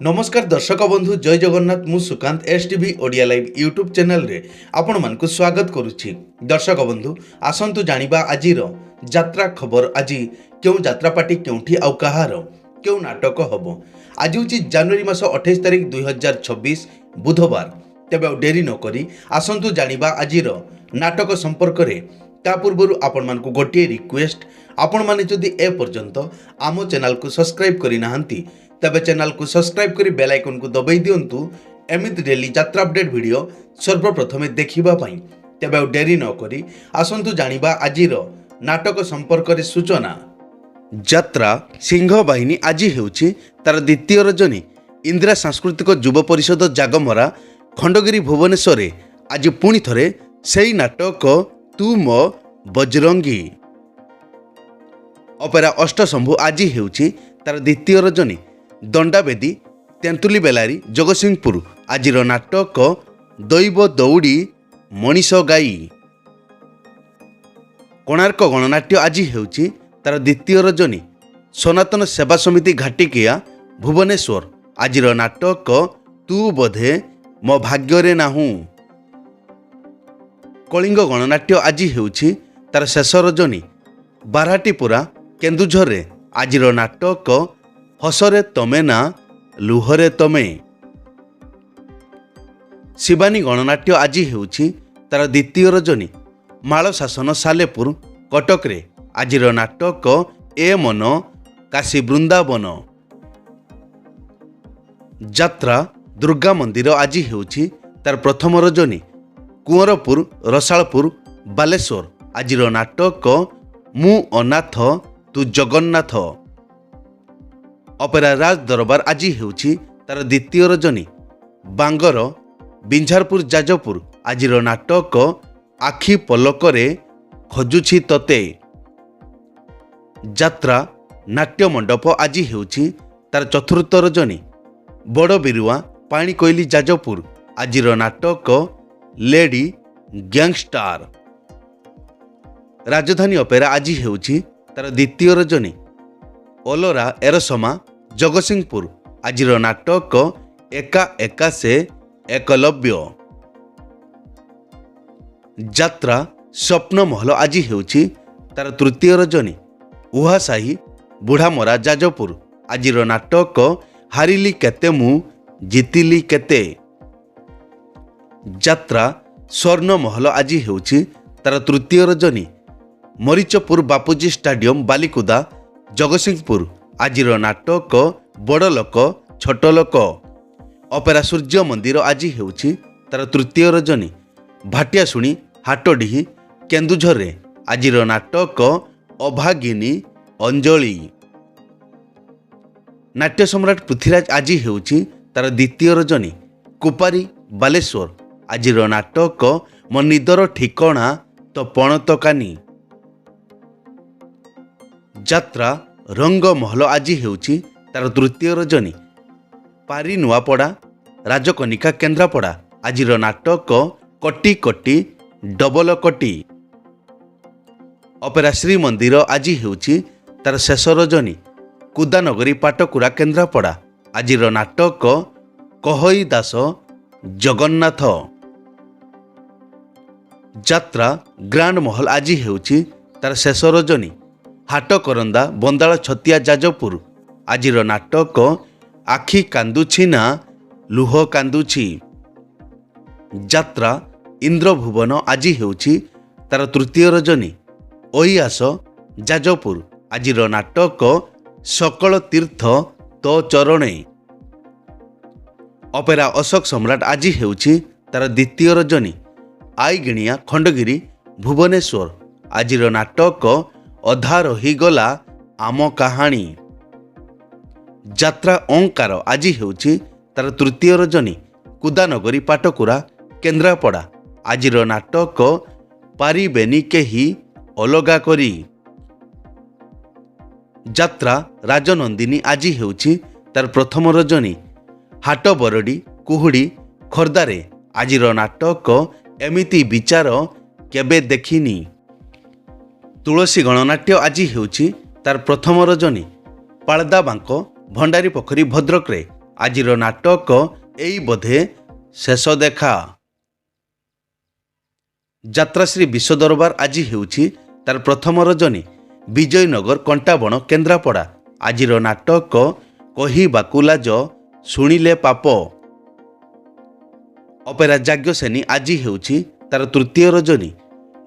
नमस्कार दर्शक बंधु जय जगन्नाथ मु Sukant STV Odia live YouTube channel रे आपण मानकु स्वागत करुछि। दर्शक बंधु आसंतु जानिबा आजिर यात्रा खबर। आज क्यों यात्रा पार्टी केउठी आउ कहार क्यों नाटक हबो। आज होछि जनवरी मास 28 तारिख 2026 बुधवार। तेबे डेरी न करी आसंतु जानिबा आजिर नाटक संपर्क रे। ता पूर्व आपण मानकु गोटे रिक्वेस्ट, आपण माने जदि ए पर्यंत आम चैनल को सब्सक्राइब करि नाहंती तबे चैनल को सब्सक्राइब करी बेल आइकन को दबाई दियंतु एमिति डेली यात्रा अपडेट वीडियो सर्वप्रथमे देखिबा पई। तबे डेरी न करी आसंतु जानिबा आजिर नाटक संपर्क रे सूचना। यात्रा सिंह बाहिनी आज हेउछि तार द्वितीय रजनी। इंदिरा सांस्कृतिक युव परिषद जागमरा खंडगिरी भुवनेश्वर आज पुणी थरे सेई नाटक तू मो बजरंगी। अपेरा अष्टशंभु आज हेउछि तार द्वितीय रजनी। दंडावेदी तेंतुली बेलारी जगतसिंहपुर आजिर नाटक दैव दौड़ी मनीष गाई। कोणार्क गणनाट्य आज हेउछि तार द्वितीय रजनी। सनातन सेवा समिति घाटिकिया भुवनेश्वर आजिर नाटक तू बोधे मो भाग्ୟରେ नाहू। कलिंग गणनाट्य आज हेउछि तार शेष रजनी। बाराटीपुरा केन्दुझर आजिर नाटक हसरे तमे ना लुहरे तमे। शिवानी गणनाट्य आज हेउछि तार द्वितीय रजनी। माल शासन सालेपुर कटक रे आजिर नाटक ए मन काशी वृंदावन। यात्रा दुर्गा मंदिर आज हेउछि तार प्रथम रजनी। कुंवरपुर रसालपुर बालेश्वर आजिर नाटक मु अनाथ तू जगन्नाथ। अपेरा राज दरबार आज हेउछि तार द्वितीय रजनी। बांगर बिंझारपुर जाजपुर आजिर नाटक आखि पलकरे खोजुछि तते। यात्रा नाट्य मंडप आज हेउछि तार चतुर्थ रजनी। बड़ बिरुआ पानी कोइली जाजपुर आजिर नाटक लेडी गैंगस्टार। राजधानी अपेरा आज हेउछि तार द्वितीय रजनी। ओलोरा एरसमा जगतसिंहपुर आजिर नाटक एका एका से एकलव्य। यात्रा स्वप्न महल आज हेउछि तार तृतीय रजनी। उहासाही बुढ़ामरा जाजपुर आजिर नाटक हारिली केते मु जितिली केते। यात्रा स्वर्ण महल आज हेउछि तार तृतीय रजनी। मरीचपुर बापूजी स्टाडियम बालिकुदा जगतसिंहपुर आजिर नाटक बड़ लोक छोट लोक। अपेरा सूर्य मंदिर आज हेउछि तार तृतीय रजनी। भाटियाशुणी हाटडीही केन्दुझर आजिर नाटक अभागिनी अंजलि। नाट्य सम्राट पृथ्वीराज आज हेउछि तार द्वितीय रजनी। कुपारी बालेश्वर आजिर नाटक मो निदर ठिकणा तो पणतकानी। यात्रा रंग महल आज हेउछि तार तृतीय रजनी। पारी नुआपड़ा राजकनिका केन्द्रापड़ा आजिर नाटक कटी कटी डबल कटी। अपेरा श्रीमंदिर आज हेउछि तार शेष रजनी। कुदानगरी पाटकुरा केन्द्रापड़ा आजिर नाटक कहई दास जगन्नाथ। यात्रा ग्रांड महल आज हेउछि तार शेष रजनी। हाट करंदा बंदाଳ छतिया जाजपुर आजिर नाटक आखि कांदुछि ना लुह कांदुछि। यात्रा इंद्रभुवन आज हेउछि तार तृतीय रजनी। ओहिआस जाजपुर आजिर नाटक सकल तीर्थ तो चरणे। अपेरा अशोक सम्राट आज हेउछि तार द्वितीय रजनी। आईगिणिया खंडगिरी भुवनेश्वर आजिर नाटक अधा रहीगला आम कहानी। यात्रा ओंकार आज हेउछि तार तृतीय रजनी। कुदानगरी पाटकुरा केन्द्रापड़ा आजिर नाटक पारिबेनी केही अलगा करी। यात्रा राजनंदिनी आज हेउछि तार प्रथम रजनी। हाट बरडी कुहुड़ी खोर्दारे आजिर नाटक एमिति विचार केबे देखिनी। तुलसी गणनाट्य आज हेउछि तार प्रथम रजनी। पाळदा बांक भंडारी पोखरी भद्रक रे ଆଜିର ନାଟକ ଏଇ ବୋଧେ ଶେଷ ଦେଖା। ଯାତ୍ରାଶ୍ରୀ ବିଶ୍ୱ ଦରବାର ଆଜି ହେଉଛି ତାର ପ୍ରଥମ ରଜନୀ। ବିଜୟନଗର, କଣ୍ଟାବଣ, କେନ୍ଦ୍ରାପଡ଼ା। ଆଜିର ନାଟକ କହିବାକୁ ଲାଜ, ଶୁଣିଲେ ପାପ। ଅପେରା ଯାଜ୍ଞସେନୀ ଆଜି ହେଉଛି ତାର ତୃତୀୟ ରଜନୀ।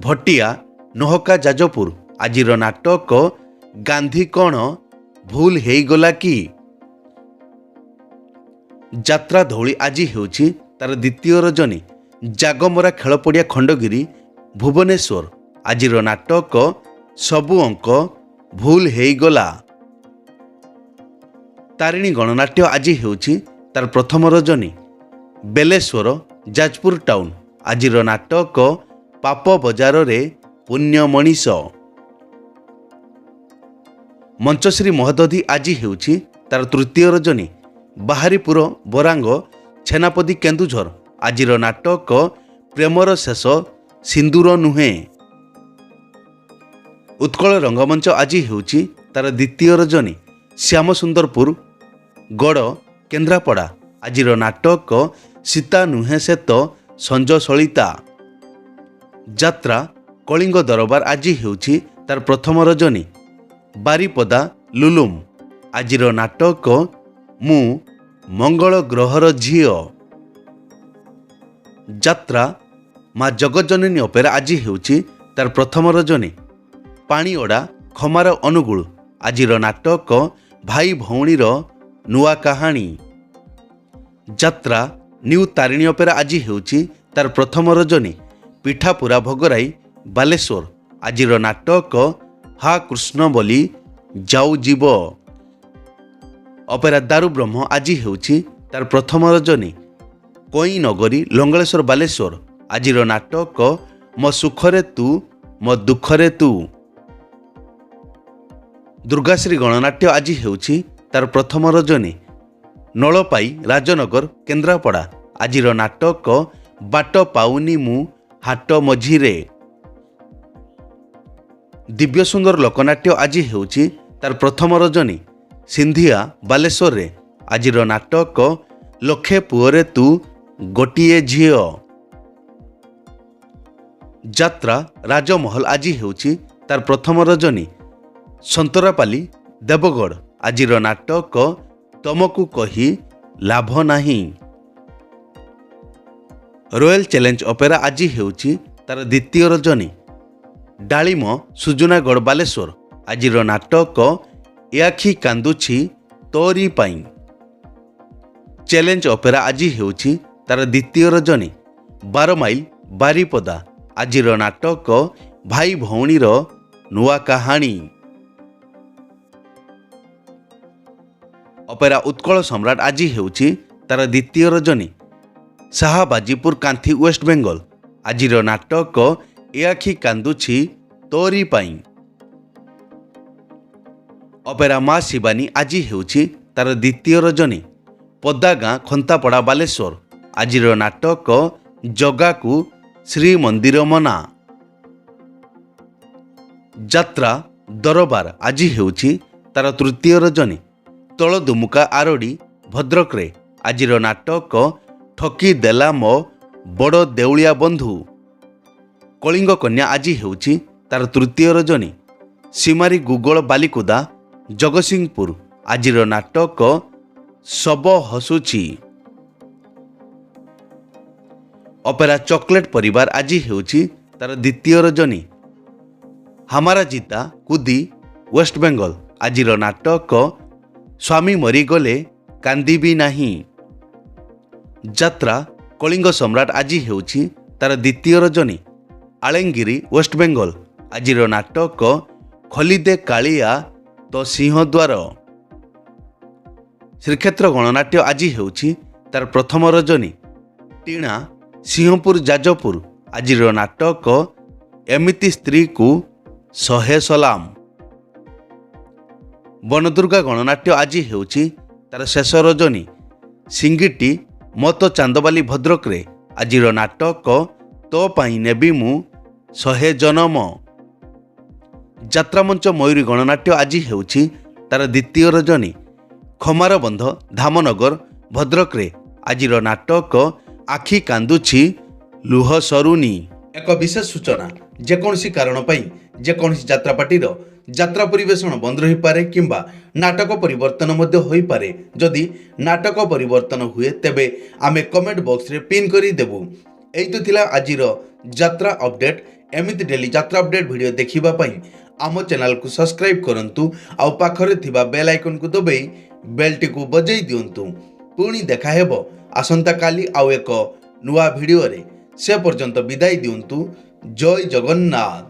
ଭଟିଆ, ନହକା, ଯାଜପୁର। ଆଜିର ନାଟକ ଗାନ୍ଧୀ କ'ଣ ଭୁଲ ହେଇଗଲା କି? ଯାତ୍ରା ଧଉଳି ଆଜି ହେଉଛି ତାର ଦ୍ୱିତୀୟ ରଜନୀ। ଜାଗମରା ଖେଳପଡ଼ିଆ, ଖଣ୍ଡଗିରି, ଭୁବନେଶ୍ୱର। ଆଜିର ନାଟକ ସବୁ ଅଙ୍କ ଭୁଲ ହେଇଗଲା। ତାରିଣୀ ଗଣନାଟ୍ୟ ଆଜି ହେଉଛି ତାର ପ୍ରଥମ ରଜନୀ। ବେଲେଶ୍ୱର, ଯାଜପୁର ଟାଉନ। ଆଜିର ନାଟକ ପାପ ବଜାରରେ ପୁଣ୍ୟ ମଣିଷ। ମଞ୍ଚଶ୍ରୀ ମହୋଦଧି ଆଜି ହେଉଛି ତାର ତୃତୀୟ ରଜନୀ। ବାହାରିପୁର, ବରାଙ୍ଗ, ଛେନାପଦୀ, କେନ୍ଦୁଝର। ଆଜିର ନାଟକ ପ୍ରେମର ଶେଷ ସିନ୍ଦୁର ନୁହେଁ। ଉତ୍କଳ ରଙ୍ଗମଞ୍ଚ ଆଜି ହେଉଛି ତାର ଦ୍ୱିତୀୟ ରଜନୀ। ଶ୍ୟାମସୁନ୍ଦରପୁର, ଗଡ଼, କେନ୍ଦ୍ରାପଡ଼ା। ଆଜିର ନାଟକ ସୀତା ନୁହେଁ ସେ ତ ସଞ୍ଜ ସଳିତା। ଯାତ୍ରା କଳିଙ୍ଗ ଦରବାର ଆଜି ହେଉଛି ତାର ପ୍ରଥମ ରଜନୀ। ବାରିପଦା, ଲୁଲୁମ। ଆଜିର ନାଟକ ମୁଁ ମଙ୍ଗଳ ଗ୍ରହର ଝିଅ। ଯାତ୍ରା ମା ଜଗଜ୍ଜନନୀ ଅପେରା ଆଜି ହେଉଛି ତାର ପ୍ରଥମ ରଜନୀ। ପାଣିଅଡ଼ା, ଖମାର, ଅନୁଗୁଳ। ଆଜିର ନାଟକ ଭାଇ ଭଉଣୀର ନୂଆ କାହାଣୀ। ଯାତ୍ରା ନ୍ୟୁ ତାରିଣୀ ଅପେରା ଆଜି ହେଉଛି ତାର ପ୍ରଥମ ରଜନୀ। ପିଠାପୁରା, ଭୋଗରାଇ, ବାଲେଶ୍ୱର। ଆଜିର ନାଟକ ହା କୃଷ୍ଣ ବୋଲି ଯାଉ ଯିବ। ଅପେରା ଦାରୁ ବ୍ରହ୍ମ ଆଜି ହେଉଛି ତାର ପ୍ରଥମ ରଜନୀ। କଇଁ ନଗରୀ, ଲଙ୍ଗଳେଶ୍ୱର, ବାଲେଶ୍ୱର। ଆଜିର ନାଟକ ମୋ ସୁଖରେ ତୁ, ମୋ ଦୁଃଖରେ ତୁ। ଦୁର୍ଗାଶ୍ରୀ ଗଣନାଟ୍ୟ ଆଜି ହେଉଛି ତାର ପ୍ରଥମ ରଜନୀ। ନଳପାଇ, ରାଜନଗର, କେନ୍ଦ୍ରାପଡ଼ା। ଆଜିର ନାଟକ ବାଟ ପାଉନି ମୁଁ ହାଟ ମଝିରେ। ଦିବ୍ୟସୁନ୍ଦର ଲୋକନାଟ୍ୟ ଆଜି ହେଉଛି ତାର ପ୍ରଥମ ରଜନୀ। ସିନ୍ଧିଆ, ବାଲେଶ୍ୱରରେ। ଆଜିର ନାଟକ ଲକ୍ଷେ ପୁଅରେ ତୁ ଗୋଟିଏ ଝିଅ। ଯାତ୍ରା ରାଜମହଲ ଆଜି ହେଉଛି ତାର ପ୍ରଥମ ରଜନୀ। ସନ୍ତରାପାଲି, ଦେବଗଡ଼। ଆଜିର ନାଟକ ତମକୁ କହି ଲାଭ ନାହିଁ। ରୟାଲ ଚ୍ୟାଲେଞ୍ଜ ଅପେରା ଆଜି ହେଉଛି ତାର ଦ୍ୱିତୀୟ ରଜନୀ। ଡାଳିମ, ସୁଜୁନାଗଡ଼, ବାଲେଶ୍ୱର। ଆଜିର ନାଟକ ଏ ଆଖି କାନ୍ଦୁଛି ତୋରି ପାଇଁ। ଚ୍ୟାଲେଞ୍ଜ ଅପେରା ଆଜି ହେଉଛି ତାର ଦ୍ୱିତୀୟ ରଜନୀ। 12 ମାଇଲ, ବାରିପଦା। ଆଜିର ନାଟକ ଭାଇ ଭଉଣୀର ନୂଆ କାହାଣୀ। ଅପେରା ଉତ୍କଳ ସମ୍ରାଟ ଆଜି ହେଉଛି ତାର ଦ୍ୱିତୀୟ ରଜନୀ। ଶାହାବାଜିପୁର, କାନ୍ଥି, ୱେଷ୍ଟବେଙ୍ଗଲ। ଆଜିର ନାଟକ ଏ ଆଖି କାନ୍ଦୁଛି ତୋରି ପାଇଁ। ଅପେରା ମା ଶିବାନୀ ଆଜି ହେଉଛି ତାର ଦ୍ୱିତୀୟ ରଜନୀ। ପଦାଗାଁ, ଖନ୍ତାପଡ଼ା, ବାଲେଶ୍ୱର। ଆଜିର ନାଟକ ଜଗାକୁ ଶ୍ରୀମନ୍ଦିର ମନା। ଯାତ୍ରା ଦରବାର ଆଜି ହେଉଛି ତାର ତୃତୀୟ ରଜନୀ। ତଳଦୁମୁକା, ଆରଡ଼ି, ଭଦ୍ରକରେ। ଆଜିର ନାଟକ ଠକି ଦେଲା ମୋ ବଡ଼ ଦେଉଳିଆ ବନ୍ଧୁ। କଳିଙ୍ଗ କନ୍ୟା ଆଜି ହେଉଛି ତାର ତୃତୀୟ ରଜନୀ। ସୀମାରୀ, ଗୁଗଳ, ବାଲିକୁଦା, ଜଗତସିଂହପୁର। ଆଜିର ନାଟକ ଶବ ହସୁଛି। ଅପେରା ଚକୋଲେଟ ପରିବାର ଆଜି ହେଉଛି ତାର ଦ୍ୱିତୀୟ ରଜନୀ। ହାମାରା ଜିତା, କୁଦି, ୱେଷ୍ଟବେଙ୍ଗଲ। ଆଜିର ନାଟକ ସ୍ୱାମୀ ମରିଗଲେ କାନ୍ଦିବି ନାହିଁ। ଯାତ୍ରା କଳିଙ୍ଗ ସମ୍ରାଟ ଆଜି ହେଉଛି ତାର ଦ୍ୱିତୀୟ ରଜନୀ। ଆଳେଙ୍ଗିରି, ୱେଷ୍ଟବେଙ୍ଗଲ। ଆଜିର ନାଟକ ଖୋଲିଦେ କାଳିଆ ତ ସିଂହଦ୍ୱାର। ଶ୍ରୀକ୍ଷେତ୍ର ଗଣନାଟ୍ୟ ଆଜି ହେଉଛି ତାର ପ୍ରଥମ ରଜନୀ। ଟିଣା, ସିଂହପୁର, ଯାଜପୁର। ଆଜିର ନାଟକ ଏମିତି ସ୍ତ୍ରୀକୁ 100 ସଲାମ। ବନଦୁର୍ଗା ଗଣନାଟ୍ୟ ଆଜି ହେଉଛି ତାର ଶେଷ ରଜନୀ। ସିଙ୍ଗିଟି, ମତ, ଚାନ୍ଦବାଲି, ଭଦ୍ରକରେ। ଆଜିର ନାଟକ ତୋ ପାଇଁ ନେବି ମୁଁ 100 ଜନମ। ଯାତ୍ରାମଞ୍ଚ ମୟୂରୀ ଗଣନାଟ୍ୟ ଆଜି ହେଉଛି ତାର ଦ୍ୱିତୀୟ ରଜନୀ। ଖମାରବନ୍ଧ, ଧାମନଗର, ଭଦ୍ରକରେ ଆଜିର ନାଟକ ଆଖି କାନ୍ଦୁଛି ଲୁହ ସରୁନି। ଏକ ବିଶେଷ ସୂଚନା, ଯେକୌଣସି କାରଣ ପାଇଁ ଯେକୌଣସି ଯାତ୍ରାପାର୍ଟିର ଯାତ୍ରା ପରିବେଷଣ ବନ୍ଦ ରହିପାରେ କିମ୍ବା ନାଟକ ପରିବର୍ତ୍ତନ ମଧ୍ୟ ହୋଇପାରେ। ଯଦି ନାଟକ ପରିବର୍ତ୍ତନ ହୁଏ ତେବେ ଆମେ କମେଣ୍ଟ ବକ୍ସରେ ପିନ୍ କରି ଦେବୁ। ଏଇ ତ ଥିଲା ଆଜିର ଯାତ୍ରା ଅପଡେଟ୍। ଏମିତି ଡେଲି ଯାତ୍ରା ଅପଡେଟ୍ ଭିଡ଼ିଓ ଦେଖିବା ପାଇଁ ଆମ ଚ୍ୟାନେଲକୁ ସବସ୍କ୍ରାଇବ୍ କରନ୍ତୁ ଆଉ ପାଖରେ ଥିବା ବେଲ୍ ଆଇକନ୍କୁ ଦବାଇ ବେଲ୍ଟିକୁ ବଜାଇ ଦିଅନ୍ତୁ। ପୁଣି ଦେଖା ହେବ ଆସନ୍ତାକାଲି ଆଉ ଏକ ନୂଆ ଭିଡ଼ିଓରେ। ସେ ପର୍ଯ୍ୟନ୍ତ ବିଦାୟ ଦିଅନ୍ତୁ। ଜୟ ଜଗନ୍ନାଥ।